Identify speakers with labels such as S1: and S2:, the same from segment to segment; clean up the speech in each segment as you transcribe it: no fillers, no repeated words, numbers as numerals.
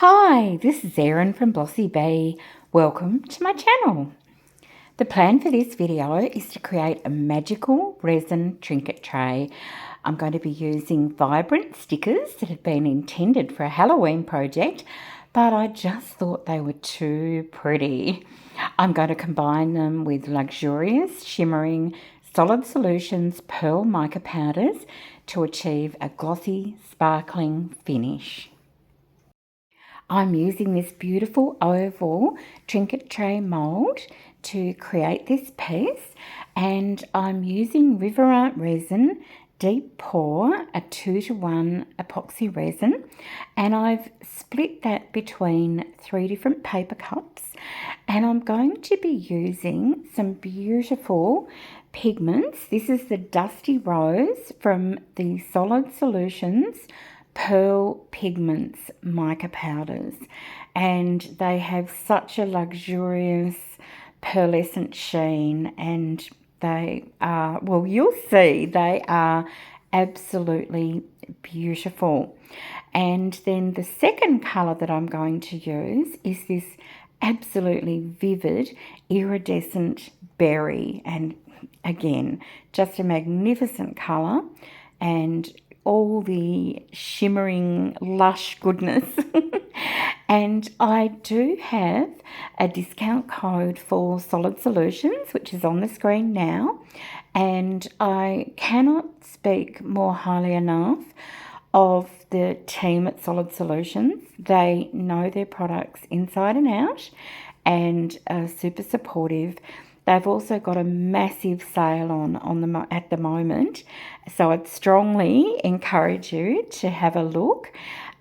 S1: Hi, this is Erin from BlossyB. Welcome to my channel. The plan for this video is to create a magical resin trinket tray. I'm going to be using vibrant stickers that had been intended for a Halloween project, but I just thought they were too pretty. I'm going to combine them with luxurious, shimmering, solid solutions pearl mica powders to achieve a glossy, sparkling finish. I'm using this beautiful oval trinket tray mould to create this piece, and I'm using Riverart resin deep pour, a 2:1 epoxy resin, and I've split that between 3 different paper cups, and I'm going to be using some beautiful pigments. This is the Dusty Rose from the Solid Solutions Pearl Pigments mica powders, and they have such a luxurious pearlescent sheen, and they are, well, you'll see, they are absolutely beautiful. And then the second colour that I'm going to use is this absolutely vivid iridescent berry, and again, just a magnificent colour and all the shimmering lush goodness. And I do have a discount code for Solid Solutions, which is on the screen now, and I cannot speak more highly enough of the team at Solid Solutions. They know their products inside and out and are super supportive. They've also got a massive sale on at the moment, so I'd strongly encourage you to have a look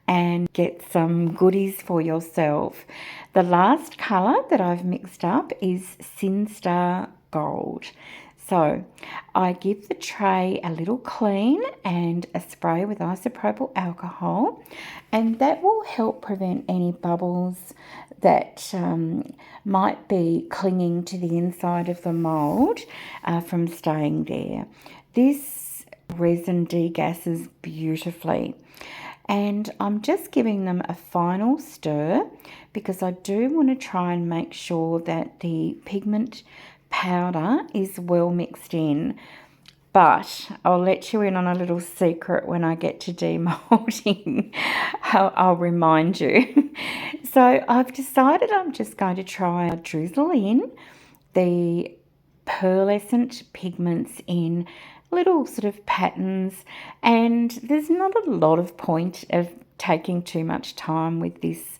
S1: and get some goodies for yourself. The last colour that I've mixed up is Sinstar Gold. So I give the tray a little clean and a spray with isopropyl alcohol, and that will help prevent any bubbles that might be clinging to the inside of the mould from staying there. This resin degasses beautifully, and I'm just giving them a final stir because I do want to try and make sure that the pigment powder is well mixed in. But I'll let you in on a little secret when I get to demolding. I'll remind you. So I've decided I'm just going to try and drizzle in the pearlescent pigments in little sort of patterns, and there's not a lot of point of taking too much time with this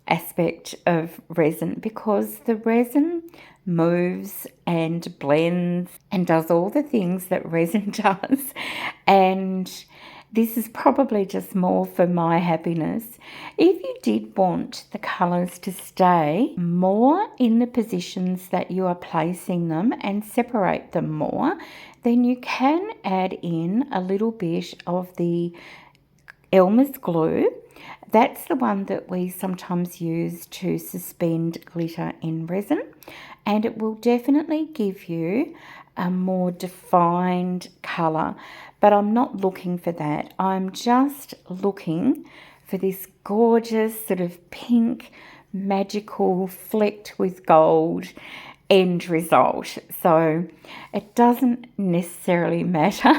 S1: aspect of resin because the resin moves and blends and does all the things that resin does, and this is probably just more for my happiness. If you did want the colours to stay more in the positions that you are placing them and separate them more, then you can add in a little bit of the Elmer's glue. That's the one that we sometimes use to suspend glitter in resin, and it will definitely give you a more defined colour. But I'm not looking for that. I'm just looking for this gorgeous sort of pink, magical, flecked with gold end result. So it doesn't necessarily matter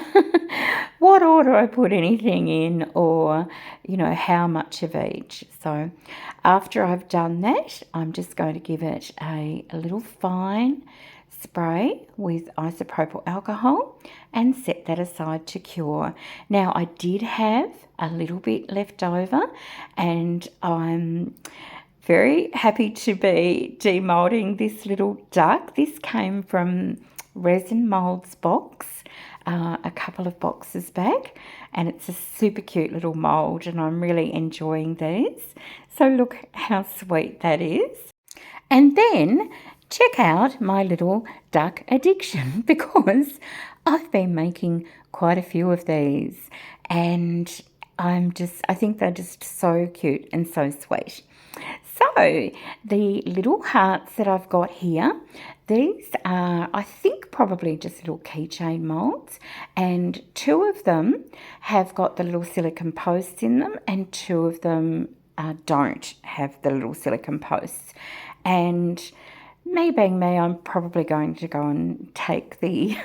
S1: what order I put anything in, or how much of each. So after I've done that, I'm just going to give it a little fine spray with isopropyl alcohol and set that aside to cure. Now I did have a little bit left over, and I'm very happy to be demolding this little duck. This came from Resin Molds box a couple of boxes back, and it's a super cute little mold, and I'm really enjoying these. So look how sweet that is. And then check out my little duck addiction because I've been making quite a few of these, and I think they're just so cute and so sweet. So the little hearts that I've got here, these are, I think, probably just little keychain molds, and 2 of them have got the little silicone posts in them, and 2 of them don't have the little silicone posts. And me being me, I'm probably going to go and take the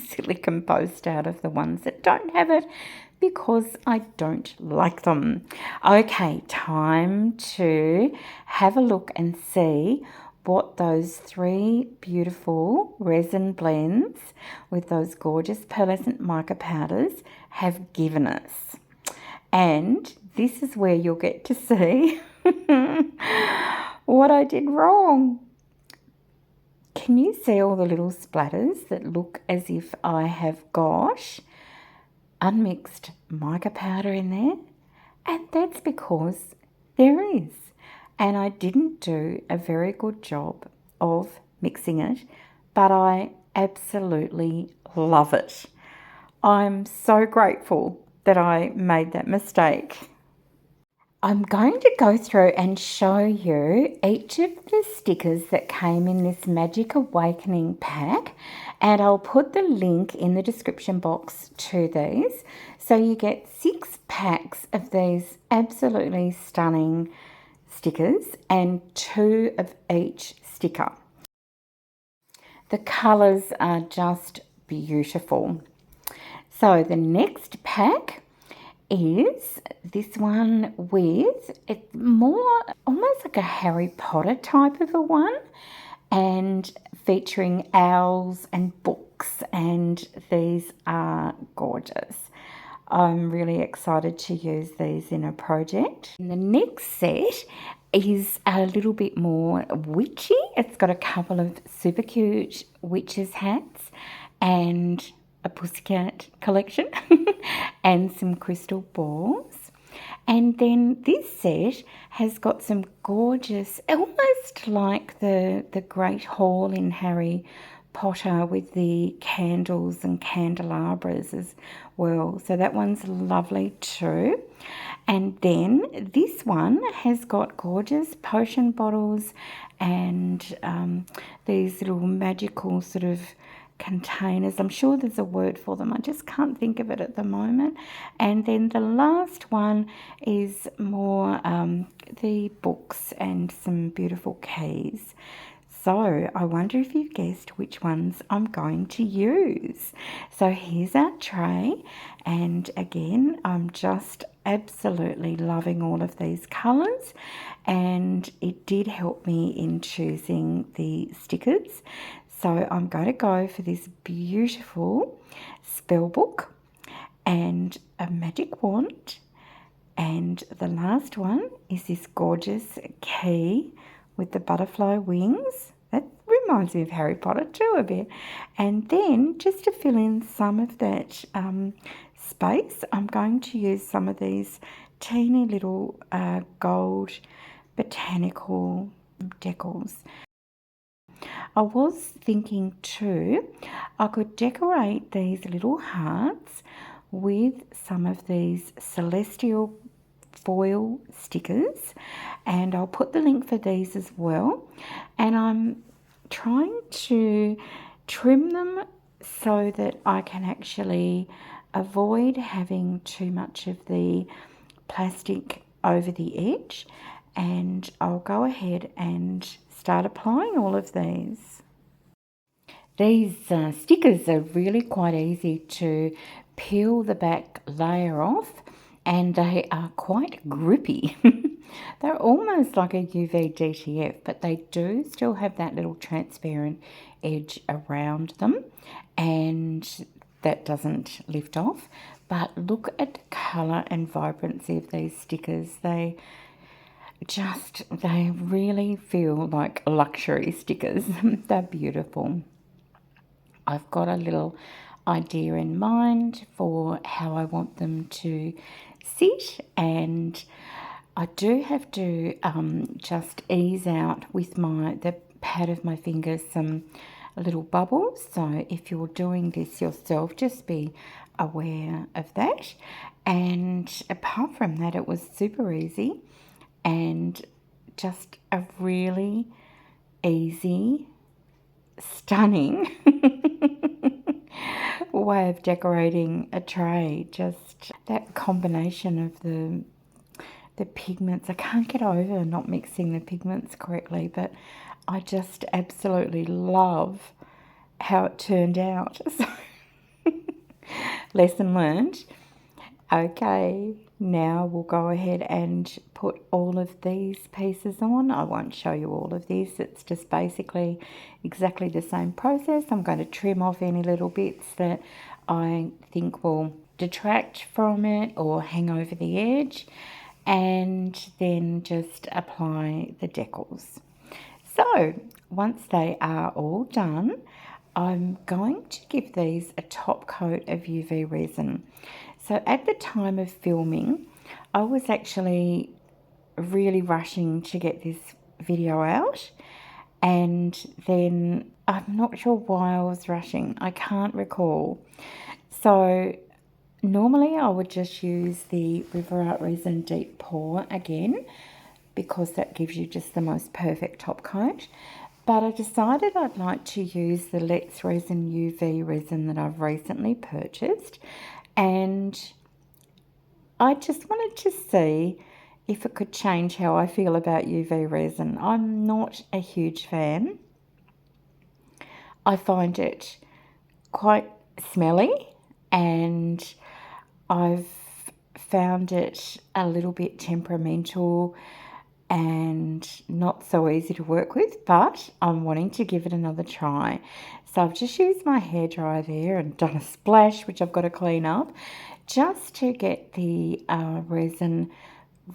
S1: silicone post out of the ones that don't have it because I don't like them. Okay, time to have a look and see what those 3 beautiful resin blends with those gorgeous pearlescent mica powders have given us. And this is where you'll get to see what I did wrong. Can you see all the little splatters that look as if I have got unmixed mica powder in there? And that's because there is. And I didn't do a very good job of mixing it, but I absolutely love it. I'm so grateful that I made that mistake. I'm going to go through and show you each of the stickers that came in this Magic Awakening pack, and I'll put the link in the description box to these. So you get 6 packs of these absolutely stunning stickers and 2 of each sticker. The colours are just beautiful. So the next pack is this one with, it's more almost like a Harry Potter type of a one, and featuring owls and books, and these are gorgeous. I'm really excited to use these in a project. And the next set is a little bit more witchy. It's got a couple of super cute witches hats and a pussycat collection and some crystal balls. And then this set has got some gorgeous, almost like the Great Hall in Harry Potter with the candles and candelabras as well. So that one's lovely too. And then this one has got gorgeous potion bottles and these little magical sort of containers. I'm sure there's a word for them. I just can't think of it at the moment. And then the last one is more the books and some beautiful keys. So I wonder if you've guessed which ones I'm going to use. So here's our tray, and again, I'm just absolutely loving all of these colours, and it did help me in choosing the stickers. So I'm going to go for this beautiful spell book and a magic wand, and the last one is this gorgeous key with the butterfly wings. That reminds me of Harry Potter too a bit. And then just to fill in some of that space, I'm going to use some of these teeny little gold botanical decals. I was thinking too, I could decorate these little hearts with some of these celestial foil stickers, and I'll put the link for these as well. And I'm trying to trim them so that I can actually avoid having too much of the plastic over the edge, and I'll go ahead and start applying all of these. These stickers are really quite easy to peel the back layer off, and they are quite grippy. They're almost like a UV DTF, but they do still have that little transparent edge around them, and that doesn't lift off. But look at the colour and vibrancy of these stickers. They really feel like luxury stickers. They're beautiful. I've got a little idea in mind for how I want them to sit, and I do have to just ease out with the pad of my fingers some little bubbles. So if you're doing this yourself, just be aware of that. And apart from that, it was super easy and just a really easy, stunning way of decorating a tray. Just that combination of the the pigments. I can't get over not mixing the pigments correctly, but I just absolutely love how it turned out. So, lesson learned. Okay, now we'll go ahead and put all of these pieces on. I won't show you all of this. It's just basically exactly the same process. I'm going to trim off any little bits that I think will detract from it or hang over the edge, and then just apply the decals. So once they are all done, I'm going to give these a top coat of UV resin. So at the time of filming, I was actually really rushing to get this video out, and then I'm not sure why I was rushing. I can't recall. So normally I would just use the River Art Resin Deep Pour again, because that gives you just the most perfect top coat. But I decided I'd like to use the Let's Resin UV resin that I've recently purchased, and I just wanted to see if it could change how I feel about UV resin. I'm not a huge fan. I find it quite smelly, and I've found it a little bit temperamental and not so easy to work with, but I'm wanting to give it another try. So I've just used my hairdryer there and done a splash, which I've got to clean up, just to get the resin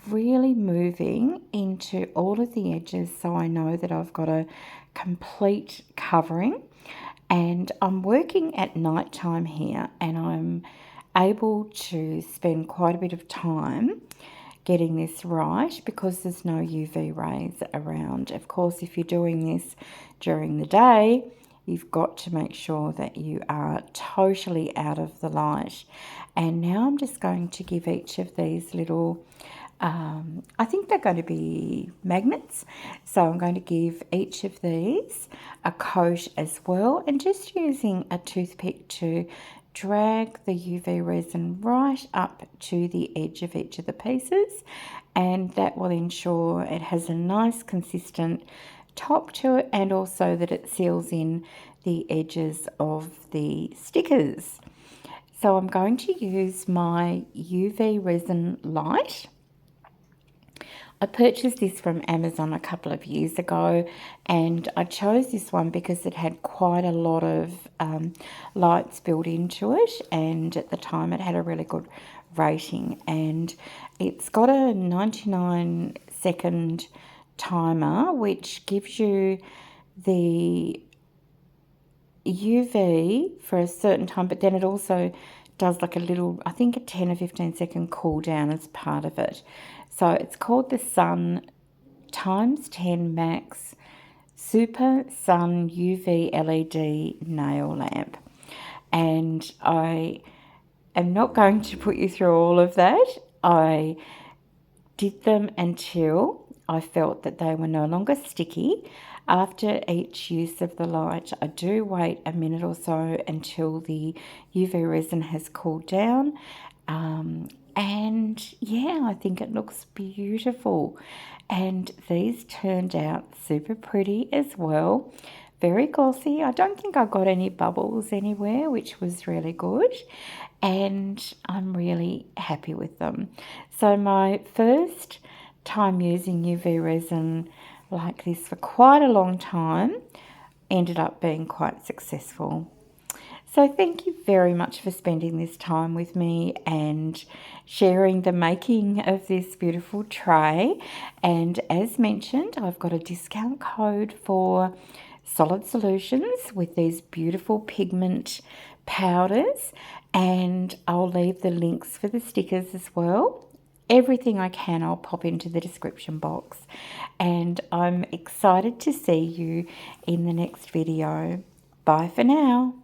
S1: really moving into all of the edges, so I know that I've got a complete covering. And I'm working at night time here, and I'm able to spend quite a bit of time getting this right because there's no UV rays around. Of course, if you're doing this during the day, you've got to make sure that you are totally out of the light. And now I'm just going to give each of these little, I think they're going to be magnets. So I'm going to give each of these a coat as well, and just using a toothpick to drag the UV resin right up to the edge of each of the pieces, and that will ensure it has a nice consistent top to it, and also that it seals in the edges of the stickers. So I'm going to use my UV resin light. I purchased this from Amazon a couple of years ago, and I chose this one because it had quite a lot of lights built into it, and at the time it had a really good rating, and it's got a 99-second timer which gives you the UV for a certain time, but then it also does like a little, I think a 10 or 15 second cool down as part of it. So it's called the Sun ×10 Max Super Sun UV LED Nail Lamp. And I am not going to put you through all of that. I did them until I felt that they were no longer sticky. After each use of the light, I do wait a minute or so until the UV resin has cooled down. And yeah, I think it looks beautiful. And these turned out super pretty as well. Very glossy. I don't think I got any bubbles anywhere, which was really good. And I'm really happy with them. So my first time using UV resin like this for quite a long time ended up being quite successful. So thank you very much for spending this time with me and sharing the making of this beautiful tray. And as mentioned, I've got a discount code for Solid Solutions with these beautiful pigment powders, and I'll leave the links for the stickers as well. Everything I can I'll pop into the description box, and I'm excited to see you in the next video. Bye for now.